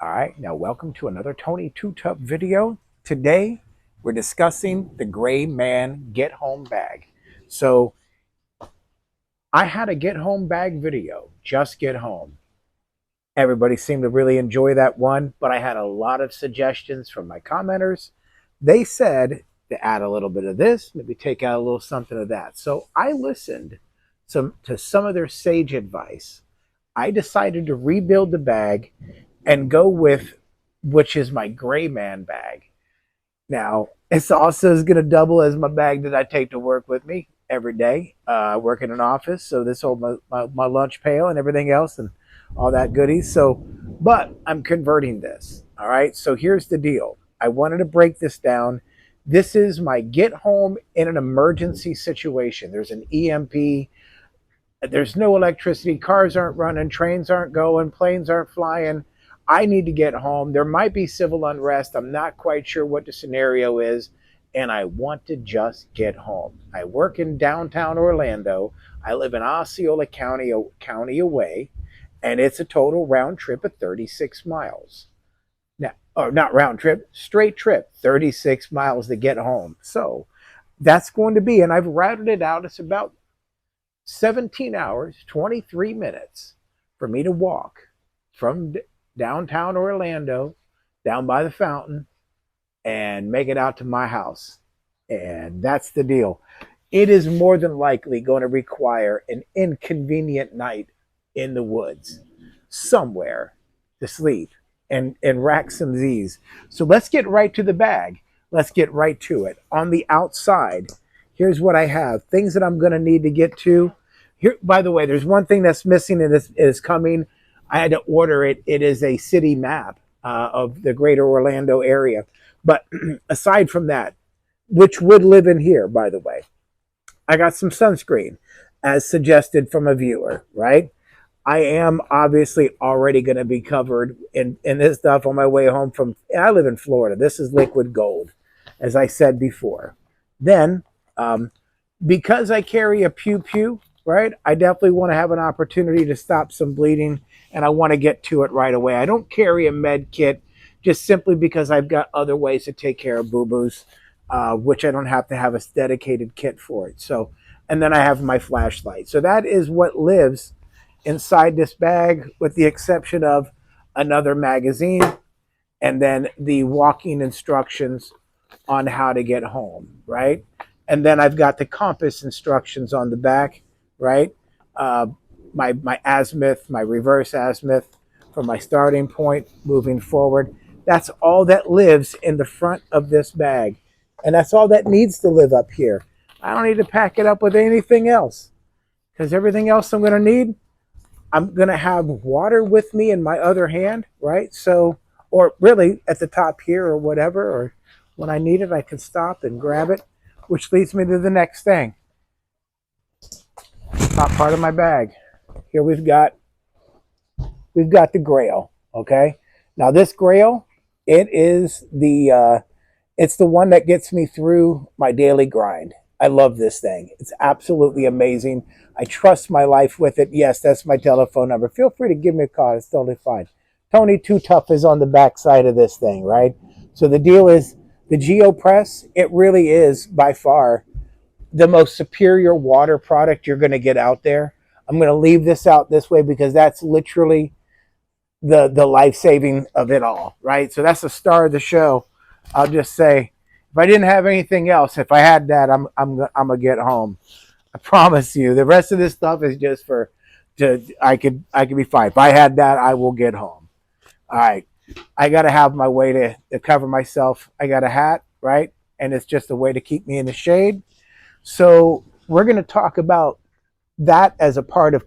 All right, now welcome to another Tony Two Tup video. Today we're discussing the Gray Man Get Home Bag. So I had a Get Home Bag video, Just Get Home. Everybody seemed to really enjoy that one, but I had a lot of suggestions from my commenters. They said to add a little bit of this, maybe take out a little something of that. So I listened to some of their sage advice. I decided to rebuild the bag and go with which is my Gray Man bag. Now, it's also is going to double as my bag that I take to work with me every day. I work in an office, so this holds my lunch pail and everything else and all that goodies. So, but I'm converting this. All right. So here's the deal. I wanted to break this down. This is my get home in an emergency situation. There's an EMP. There's no electricity. Cars aren't running. Trains aren't going. Planes aren't flying. I need to get home. There might be civil unrest. I'm not quite sure what the scenario is. And I want to just get home. I work in downtown Orlando. I live in Osceola County away. And it's a total round trip of 36 miles. Now, or not round trip, straight trip, 36 miles to get home. So that's going to be, and I've routed it out. It's about 17 hours, 23 minutes for me to walk from downtown Orlando down by the fountain and make it out to my house. And that's the deal. It is more than likely going to require an inconvenient night in the woods somewhere to sleep and rack some Z's. So let's get right to the bag. Let's get right to it. On the outside, here's what I have. Things that I'm going to need to get to. Here, by the way, there's one thing that's missing and is coming. I had to order it. It is a city map of the greater Orlando area. But aside from that, which would live in here, by the way, I got some sunscreen as suggested from a viewer, right? I am obviously already going to be covered in this stuff on my way home from, I live in Florida. This is liquid gold, as I said before. Then, because I carry a pew pew, right, I definitely want to have an opportunity to stop some bleeding, and I want to get to it right away. I don't carry a med kit just simply because I've got other ways to take care of boo-boos, which I don't have to have a dedicated kit for it. So, and then I have my flashlight. So that is what lives inside this bag, with the exception of another magazine and then the walking instructions on how to get home, right? And then I've got the compass instructions on the back, right? My azimuth, my reverse azimuth from my starting point moving forward. That's all that lives in the front of this bag. And that's all that needs to live up here. I don't need to pack it up with anything else, because everything else I'm going to need, I'm going to have water with me in my other hand, right? So, or really at the top here or whatever, or when I need it, I can stop and grab it, which leads me to the next thing. Top part of my bag. Here we've got the Grail, okay? Now this Grail, it is it's the one that gets me through my daily grind. I love this thing. It's absolutely amazing. I trust my life with it. Yes, that's my telephone number. Feel free to give me a call. It's totally fine. Tony Too Tough is on the back side of this thing, right? So the deal is the GeoPress, it really is by far the most superior water product you're going to get out there. I'm going to leave this out this way because that's literally the life-saving of it all, right? So that's the star of the show. I'll just say, if I didn't have anything else, if I had that, I'm gonna get home. I promise you. The rest of this stuff is just I could be fine. If I had that, I will get home. All right. I gotta have my way to cover myself. I got a hat, right? And it's just a way to keep me in the shade. So we're gonna talk about that as a part of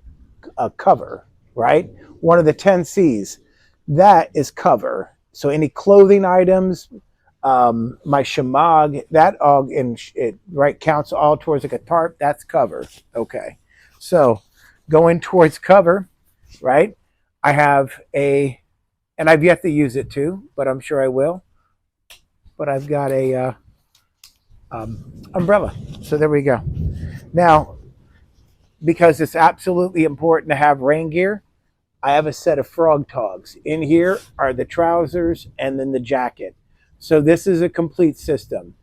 a cover, right? One of the 10 C's. That is cover. So any clothing items, my shamag, that all it right counts all towards like a tarp. That's cover. Okay. So going towards cover, right? I have and I've yet to use it too, but I'm sure I will. But I've got a umbrella. So there we go. Now, because it's absolutely important to have rain gear, I have a set of frog togs. In here are the trousers and then the jacket. So this is a complete system.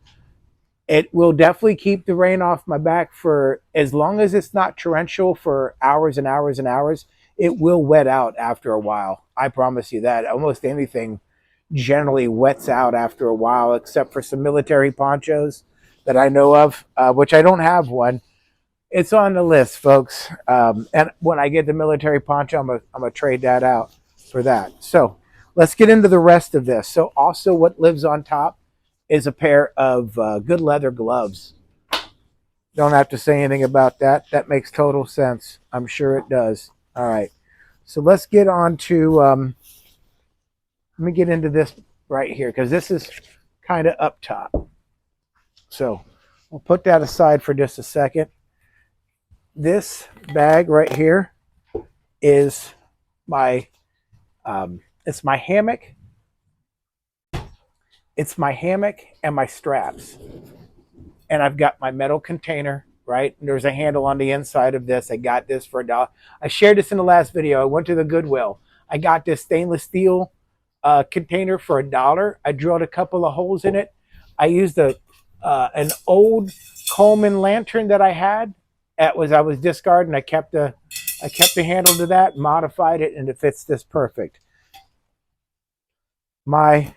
It will definitely keep the rain off my back for as long as it's not torrential for hours and hours and hours. It will wet out after a while. I promise you that. Almost anything generally wets out after a while, except for some military ponchos that I know of, which I don't have one. It's on the list, folks. And when I get the military poncho, I'm gonna trade that out for that. So let's get into the rest of this. So also what lives on top is a pair of good leather gloves. Don't have to say anything about that. That makes total sense. I'm sure it does. All right. So let's get on to, let me get into this right here because this is kind of up top. So we'll put that aside for just a second. This bag right here is my, it's my hammock. It's my hammock and my straps. And I've got my metal container, right? And there's a handle on the inside of this. I got this for $1. I shared this in the last video. I went to the Goodwill. I got this stainless steel container for $1. I drilled a couple of holes in it. I used an old Coleman lantern that I had. I was discarding. I kept the handle to that, modified it, and it fits this perfect. My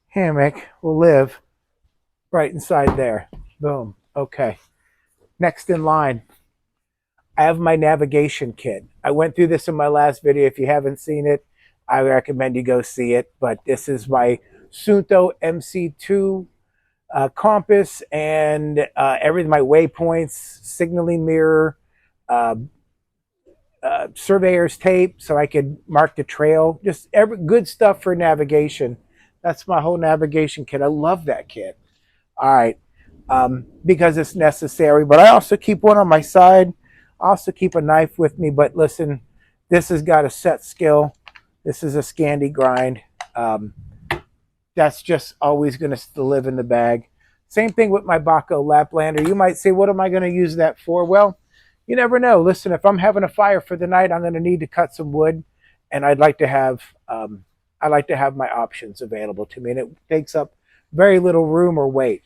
hammock will live right inside there. Boom. Okay. Next in line, I have my navigation kit. I went through this in my last video. If you haven't seen it, I recommend you go see it. But this is my Sunto MC2 compass and everything, my waypoints, signaling mirror, surveyor's tape so I could mark the trail. Just every good stuff for navigation. That's my whole navigation kit. I love that kit. All right. Because it's necessary. But I also keep one on my side. I also keep a knife with me. But listen, this has got a set skill. This is a Scandi grind. That's just always going to live in the bag. Same thing with my Baco Laplander. You might say, what am I going to use that for? Well, you never know. Listen, if I'm having a fire for the night, I'm going to need to cut some wood. And I'd like to have my options available to me. And it takes up very little room or weight.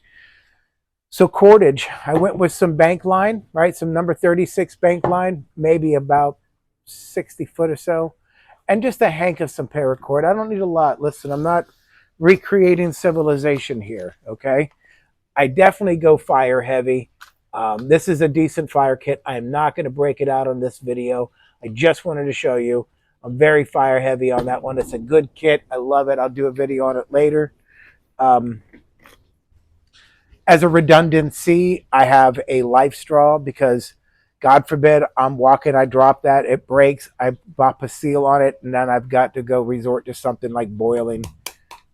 So cordage, I went with some bank line, right? Some number 36 bank line, maybe about 60 foot or so. And just a hank of some paracord. I don't need a lot. Listen, I'm not recreating civilization here, okay? I definitely go fire heavy. This is a decent fire kit. I am not going to break it out on this video. I just wanted to show you. I'm very fire heavy on that one. It's a good kit. I love it. I'll do a video on it later. As a redundancy, I have a life straw because God forbid I'm walking, I drop that, it breaks, I bop a seal on it, and then I've got to go resort to something like boiling.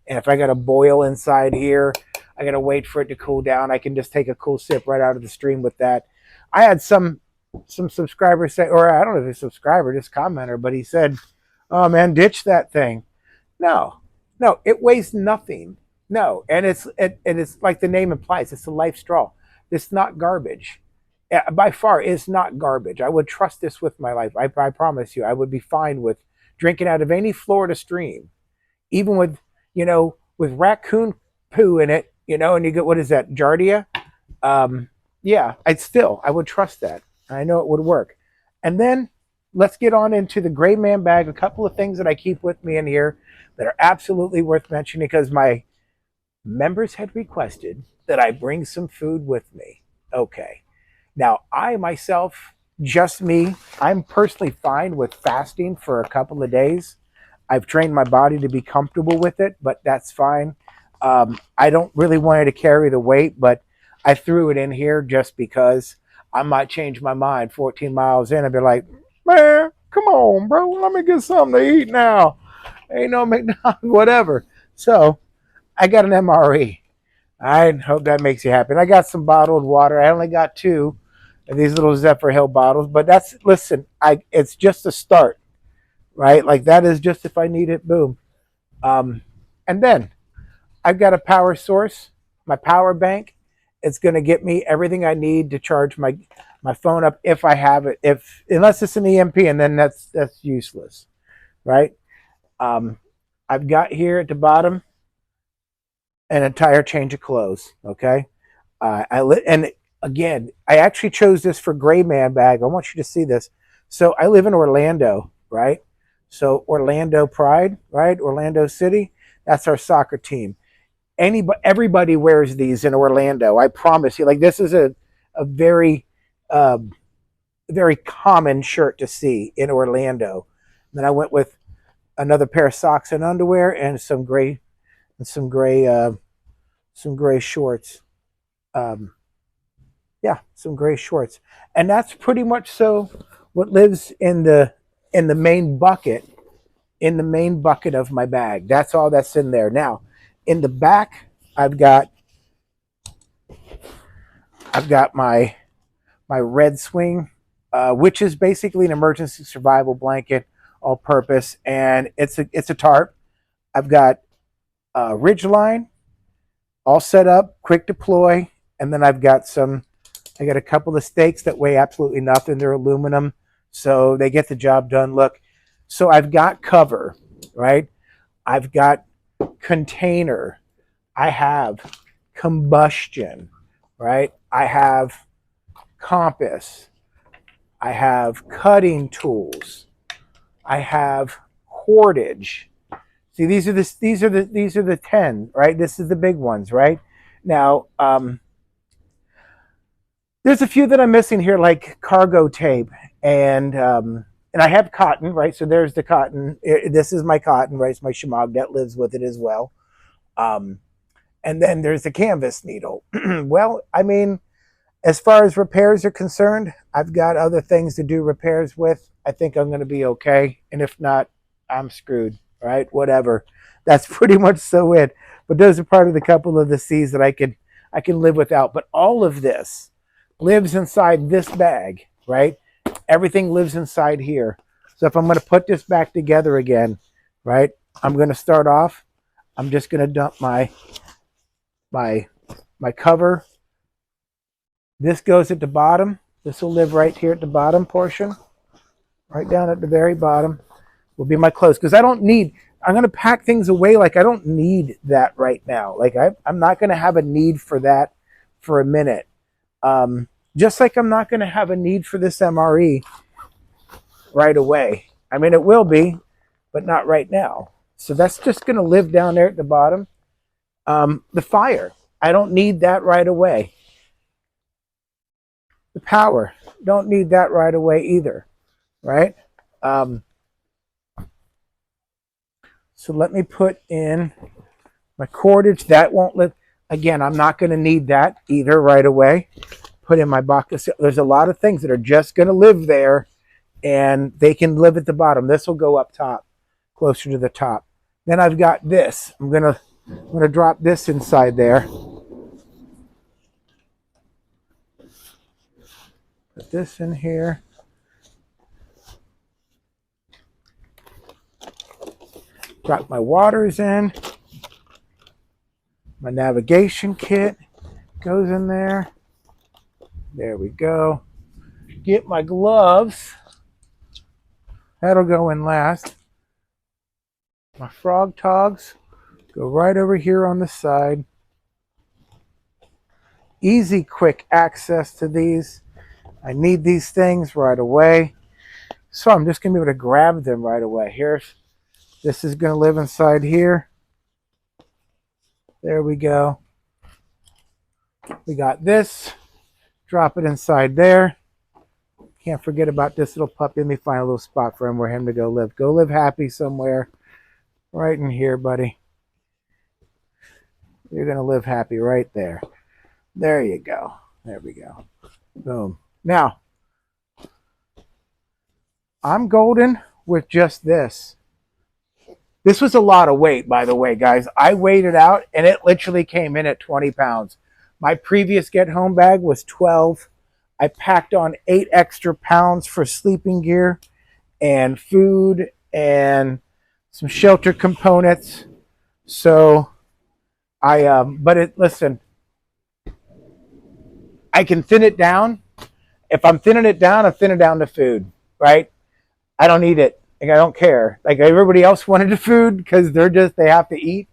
And if I got to boil inside here, I got to wait for it to cool down. I can just take a cool sip right out of the stream with that. I had some subscribers say, or I don't know if it's a subscriber, just commenter, but he said, oh man, ditch that thing. No, it weighs nothing. No, and it's like the name implies, it's a life straw. It's not garbage. By far, it's not garbage. I would trust this with my life. I promise you, I would be fine with drinking out of any Florida stream, even with, with raccoon poo in it, and you get, what is that, Giardia? Yeah, I would trust that. I know it would work. And then let's get on into the gray man bag. A couple of things that I keep with me in here that are absolutely worth mentioning because my members had requested that I bring some food with me. Okay. Now, I myself, just me, I'm personally fine with fasting for a couple of days. I've trained my body to be comfortable with it, but that's fine. I don't really want to carry the weight, but I threw it in here just because I might change my mind 14 miles in and be like, man, come on, bro, let me get something to eat now. Ain't no McDonald's, whatever. So I got an MRE. I hope that makes you happy. And I got some bottled water. I only got 2 of these little Zephyr Hill bottles, but listen, it's just a start, right? Like that is just if I need it, boom. And then I've got a power source, my power bank. It's going to get me everything I need to charge my phone up if I have it. Unless it's an EMP, and then that's useless. right? Um, I've got here at the bottom an entire change of clothes. Okay, and again, I actually chose this for gray man bag. I want you to see this. So I live in Orlando, right? So Orlando Pride, right? Orlando City. That's our soccer team. Everybody wears these in Orlando. I promise you. Like this is a very uh, very common shirt to see in Orlando. And then I went with another pair of socks and underwear and some gray some gray shorts. Um, yeah, some gray shorts, and that's pretty much so what lives in the main bucket of my bag. That's all that's in there. Now, in the back, I've got my red swing, which is basically an emergency survival blanket, all purpose, and it's a tarp. I've got Ridgeline all set up, quick deploy, and then I got a couple of stakes that weigh absolutely nothing. They're aluminum, so they get the job done. Look, so I've got cover, right? I've got container. I have combustion, right? I have compass. I have cutting tools. I have cordage. See, these are the 10, right? This is the big ones, right? Now, there's a few that I'm missing here, like cargo tape, and I have cotton, right? So there's the cotton. This is my cotton, right? It's my shemagh that lives with it as well. Um, and then there's the canvas needle. Well, I mean, as far as repairs are concerned, I've got other things to do repairs with. I think I'm going to be okay, and if not, I'm screwed. Right? Whatever. That's pretty much so it. But those are part of the couple of the C's that I can live without. But all of this lives inside this bag, right? Everything lives inside here. So if I'm going to put this back together again, right? I'm going to start off. I'm just going to dump my cover. This goes at the bottom. This will live right here at the bottom portion, right down at the very bottom. Will be my clothes because I'm going to pack things away like I don't need that right now. Like I'm not going to have a need for that for a minute. Just like I'm not going to have a need for this MRE right away. I mean, it will be, but not right now. So that's just going to live down there at the bottom. The fire, I don't need that right away. The power, don't need that right away either, right? So let me put in my cordage. That won't live. Again, I'm not going to need that either right away. Put in my box. There's a lot of things that are just going to live there, and they can live at the bottom. This will go up top, closer to the top. Then I've got this. I'm gonna drop this inside there. Put this in here. Drop my waters in. My navigation kit goes in there. There we go. Get my gloves. That'll go in last. My frog togs go right over here on the side. Easy, quick access to these. I need these things right away. So I'm just going to be able to grab them right away. This is going to live inside here. There we go. We got this. Drop it inside there. Can't forget about this little puppy. Let me find a little spot for him to go live. Go live happy somewhere. Right in here, buddy. You're going to live happy right there. There you go. There we go. Boom. Now, I'm golden with just this. This was a lot of weight, by the way, guys. I weighed it out, and it literally came in at 20 pounds. My previous get-home bag was 12. I packed on 8 extra pounds for sleeping gear and food and some shelter components. So, listen, I can thin it down. If I'm thinning it down, I thin it down to food, right? I don't need it Like, I don't care. Like, everybody else wanted the food because they have to eat.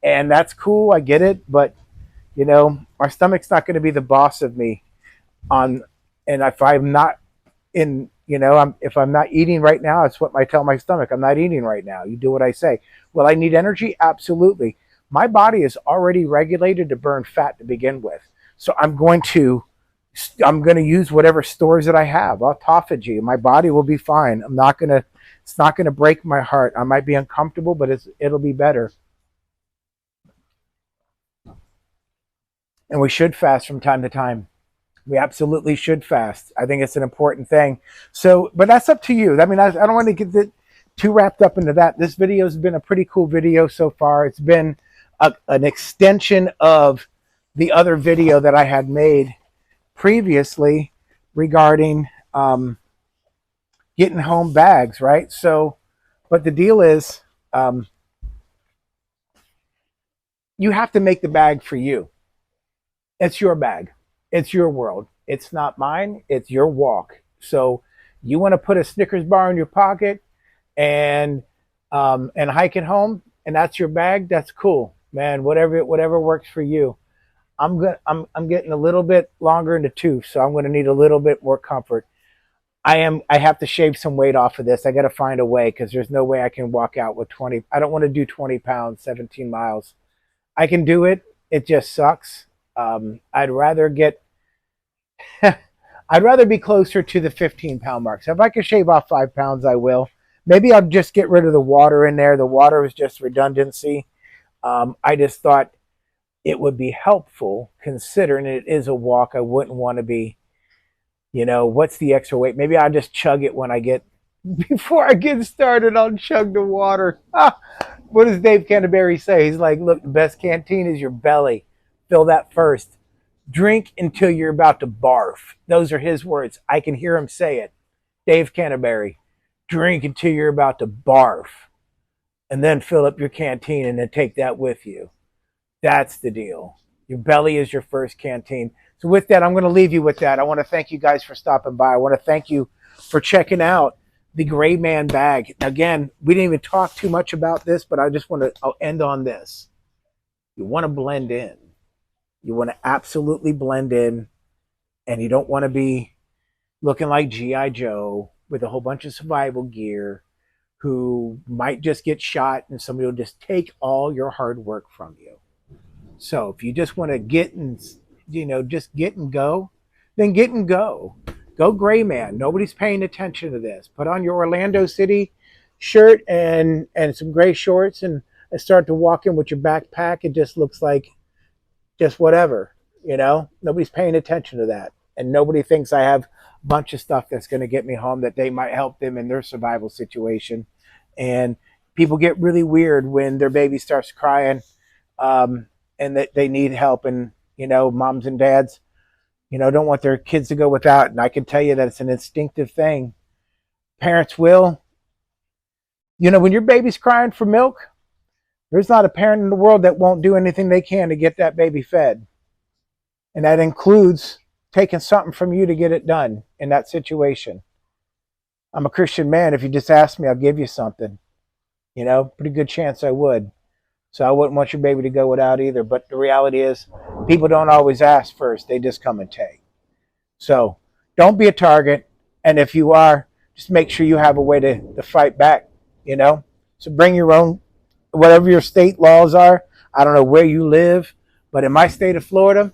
And that's cool. I get it. But, my stomach's not going to be the boss of me on, and if I'm not if I'm not eating right now, it's what I tell my stomach. I'm not eating right now. You do what I say. Will I need energy? Absolutely. My body is already regulated to burn fat to begin with. So I'm going to use whatever stores that I have. Autophagy. My body will be fine. It's not going to break my heart. I might be uncomfortable, but it'll be better. And we should fast from time to time. We absolutely should fast. I think it's an important thing. So, but that's up to you. I mean, I don't want to get too wrapped up into that. This video has been a pretty cool video so far. It's been an extension of the other video that I had made previously regarding getting home bags, right? So, but the deal is, you have to make the bag for you. It's your bag. It's your world. It's not mine. It's your walk. So you want to put a Snickers bar in your pocket and hike it home, and that's your bag. That's cool, man. Whatever works for you. I'm getting a little bit longer in the tooth, so I'm going to need a little bit more comfort. I have to shave some weight off of this. I got to find a way, because there's no way I can walk out with 20. I don't want to do 20 pounds, 17 miles. I can do it. It just sucks. I'd rather be closer to the 15-pound mark. So if I can shave off 5 pounds, I will. Maybe I'll just get rid of the water in there. The water is just redundancy. I just thought it would be helpful, considering it is a walk. I wouldn't want to be, what's the extra weight? Maybe I'll just chug it before I get started. I'll chug the water. What does Dave Canterbury say? He's like, look, the best canteen is your belly. Fill that first. Drink until you're about to barf. Those are his words. I can hear him say it. Dave Canterbury. Drink until you're about to barf. And then fill up your canteen and then take that with you. That's the deal. Your belly is your first canteen. So with that, I'm going to leave you with that. I want to thank you guys for stopping by. I want to thank you for checking out the Gray Man bag. Again, we didn't even talk too much about this, but I'll end on this. You want to blend in. You want to absolutely blend in, and you don't want to be looking like G.I. Joe with a whole bunch of survival gear who might just get shot and somebody will just take all your hard work from you. So if you just want to get and go, then get and go. Go Gray Man. Nobody's paying attention to this. Put on your Orlando City shirt and some gray shorts and start to walk in with your backpack. It just looks like just whatever, Nobody's paying attention to that. And nobody thinks I have a bunch of stuff that's going to get me home that they might help them in their survival situation. And people get really weird when their baby starts crying and that they need help. And, moms and dads, don't want their kids to go without. And I can tell you that it's an instinctive thing. Parents will. When your baby's crying for milk, there's not a parent in the world that won't do anything they can to get that baby fed. And that includes taking something from you to get it done in that situation. I'm a Christian man. If you just ask me, I'll give you something. Pretty good chance I would. So I wouldn't want your baby to go without either. But the reality is, people don't always ask first. They just come and take. So don't be a target. And if you are, just make sure you have a way to fight back, So bring your own, whatever your state laws are. I don't know where you live, but in my state of Florida,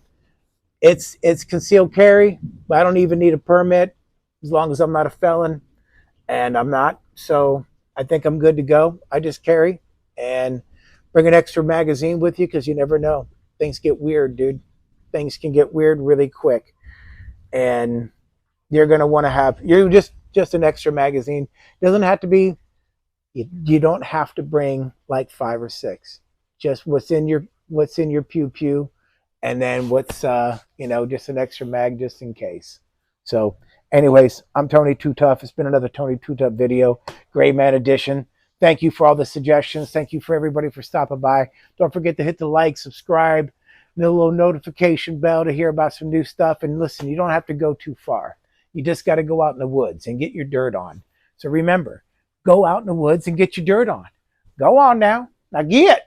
it's concealed carry, but I don't even need a permit as long as I'm not a felon, and I'm not. So I think I'm good to go. I just carry, and bring an extra magazine with you, because you never know. Things get weird, dude. Things can get weird really quick, and you're going to want to have just an extra magazine. Doesn't have to be. You don't have to bring like 5 or 6. Just what's in your pew, and then what's just an extra mag just in case. So, anyways, I'm Tony Too Tough. It's been another Tony Too Tough video, Gray Man edition. Thank you for all the suggestions. Thank you for everybody for stopping by. Don't forget to hit the like, subscribe, and the little notification bell to hear about some new stuff. And listen, you don't have to go too far. You just got to go out in the woods and get your dirt on. So remember, go out in the woods and get your dirt on. Go on now. Now get.